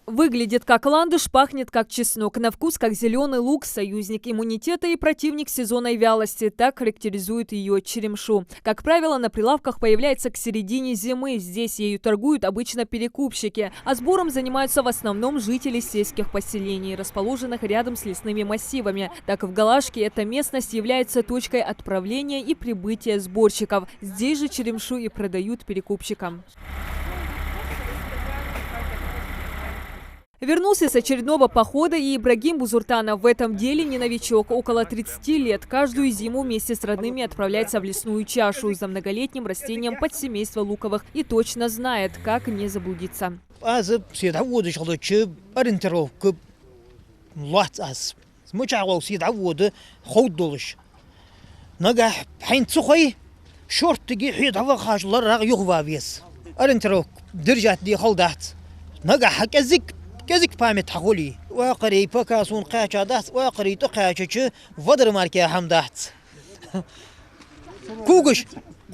Выглядит как ландыш, пахнет как чеснок, на вкус как зеленый лук, союзник иммунитета и противник сезонной вялости. Так характеризует ее черемшу. Как правило, на прилавках появляется к середине зимы. Здесь ею торгуют обычно перекупщики. А сбором занимаются в основном жители сельских поселений, расположенных рядом с лесными массивами. Так в Галашке эта местность является точкой отправления и прибытия сборщиков. Здесь же черемшу и продают перекупщикам. Вернулся с очередного похода и Ибрагим Бузуртанов. В этом деле не новичок. Около 30 лет. Каждую зиму вместе с родными отправляется в лесную чашу за многолетним растением подсемейства луковых и точно знает, как не заблудиться. كذك بامت حقولي وقري بكاسون قاچا دات وقري تو قاچچ ودر ماركه هم دات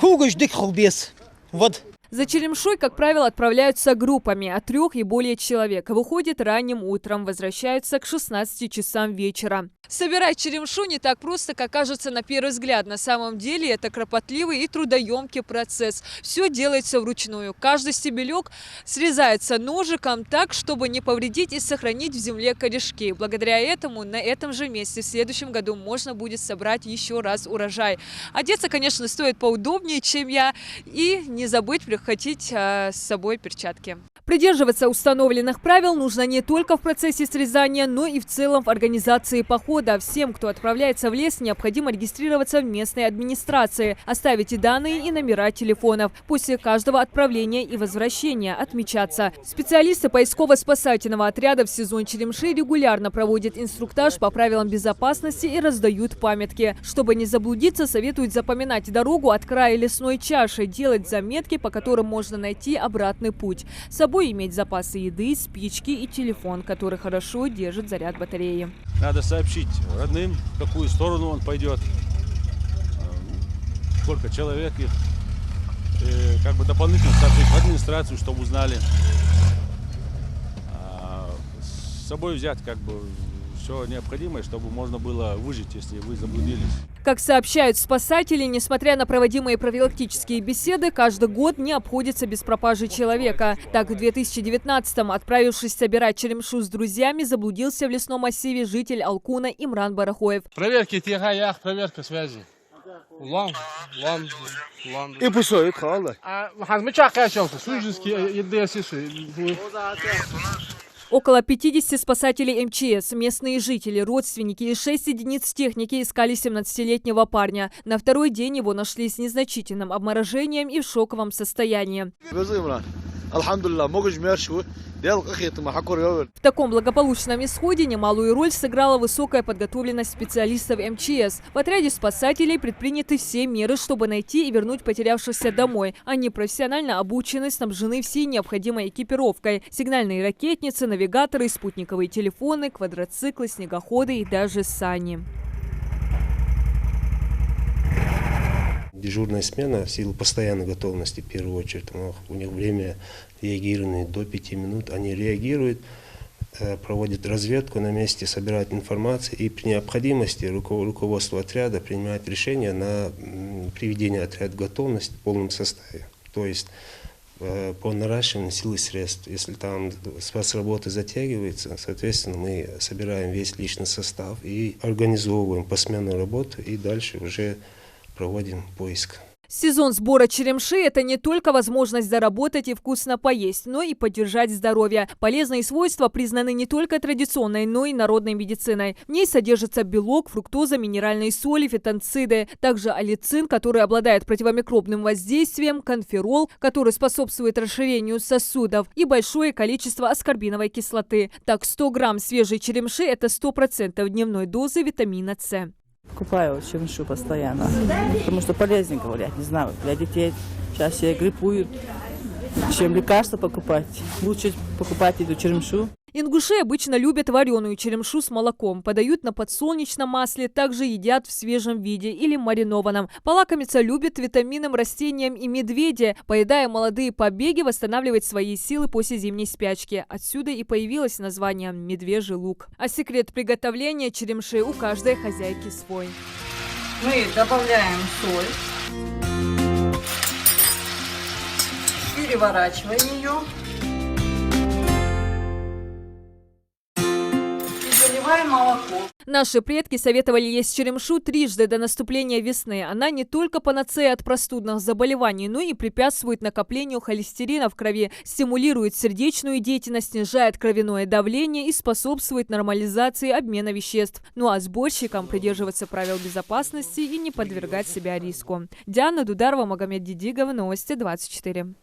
كوغش ديك خلبيس ود. За черемшой, как правило, отправляются группами от 3 и более человек. Выходят ранним утром, возвращаются к 16 часам вечера. Собирать черемшу не так просто, как кажется на первый взгляд. На самом деле это кропотливый и трудоемкий процесс. Все делается вручную. Каждый стебелек срезается ножиком так, чтобы не повредить и сохранить в земле корешки. Благодаря этому на этом же месте в следующем году можно будет собрать еще раз урожай. Одеться, конечно, стоит поудобнее, чем я. И не забыть прихватить с собой перчатки. Придерживаться установленных правил нужно не только в процессе срезания, но и в целом в организации похода. Всем, кто отправляется в лес, необходимо регистрироваться в местной администрации. Оставить данные и номера телефонов. После каждого отправления и возвращения отмечаться. Специалисты поисково-спасательного отряда в сезон черемши регулярно проводят инструктаж по правилам безопасности и раздают памятки. Чтобы не заблудиться, советуют запоминать дорогу от края лесной чаши, делать заметки, по которым можно найти обратный путь. С собой иметь запасы еды, спички и телефон, который хорошо держит заряд батареи. Надо сообщить родным, в какую сторону он пойдет, сколько человек их, как бы дополнительно сообщить в администрацию, чтобы узнали. С собой взять как бы все необходимое, чтобы можно было выжить, если вы заблудились. Как сообщают спасатели, несмотря на проводимые профилактические беседы, каждый год не обходится без пропажи человека. Так, в 2019-м, отправившись собирать черемшу с друзьями, заблудился в лесном массиве житель Алкуна Имран Барахоев. Проверки тихая, проверка связи. И пустой, и холодно. Около 50 спасателей МЧС, местные жители, родственники и 6 единиц техники искали 17-летнего парня. На второй день его нашли с незначительным обморожением и в шоковом состоянии. В таком благополучном исходе немалую роль сыграла высокая подготовленность специалистов МЧС. В отряде спасателей предприняты все меры, чтобы найти и вернуть потерявшихся домой. Они профессионально обучены, снабжены всей необходимой экипировкой. Сигнальные ракетницы, навигаторы, спутниковые телефоны, квадроциклы, снегоходы и даже сани. Дежурная смена в силу постоянной готовности, в первую очередь, у них время реагирования до 5 минут, они реагируют, проводят разведку на месте, собирают информацию и при необходимости руководство отряда принимает решение на приведение отряда в готовность в полном составе. То есть по наращиванию силы средств. Если там спецработа затягивается, соответственно, мы собираем весь личный состав и организовываем посменную работу и дальше уже проводим поиск. Сезон сбора черемши – это не только возможность заработать и вкусно поесть, но и поддержать здоровье. Полезные свойства признаны не только традиционной, но и народной медициной. В ней содержится белок, фруктоза, минеральные соли, фитонциды. Также аллицин, который обладает противомикробным воздействием, конферол, который способствует расширению сосудов, и большое количество аскорбиновой кислоты. Так, 100 грамм свежей черемши – это 100% дневной дозы витамина С. Покупаю черемшу постоянно, потому что полезнее, говорят, не знаю, для детей. Сейчас все гриппуют, чем лекарства покупать. Лучше покупать эту черемшу. Ингуши обычно любят вареную черемшу с молоком, подают на подсолнечном масле, также едят в свежем виде или маринованном. Полакомиться любят витаминным растениям и медведи. Поедая молодые побеги, восстанавливать свои силы после зимней спячки. Отсюда и появилось название «медвежий лук». А секрет приготовления черемши у каждой хозяйки свой. Мы добавляем соль, переворачиваем ее и заливаем молоко. Наши предки советовали есть черемшу трижды до наступления весны. Она не только панацея от простудных заболеваний, но и препятствует накоплению холестерина в крови, стимулирует сердечную деятельность, снижает кровяное давление и способствует нормализации обмена веществ. Ну а сборщикам придерживаться правил безопасности и не подвергать себя риску. Диана Дударова, Магомед Дидигов, Новости 24.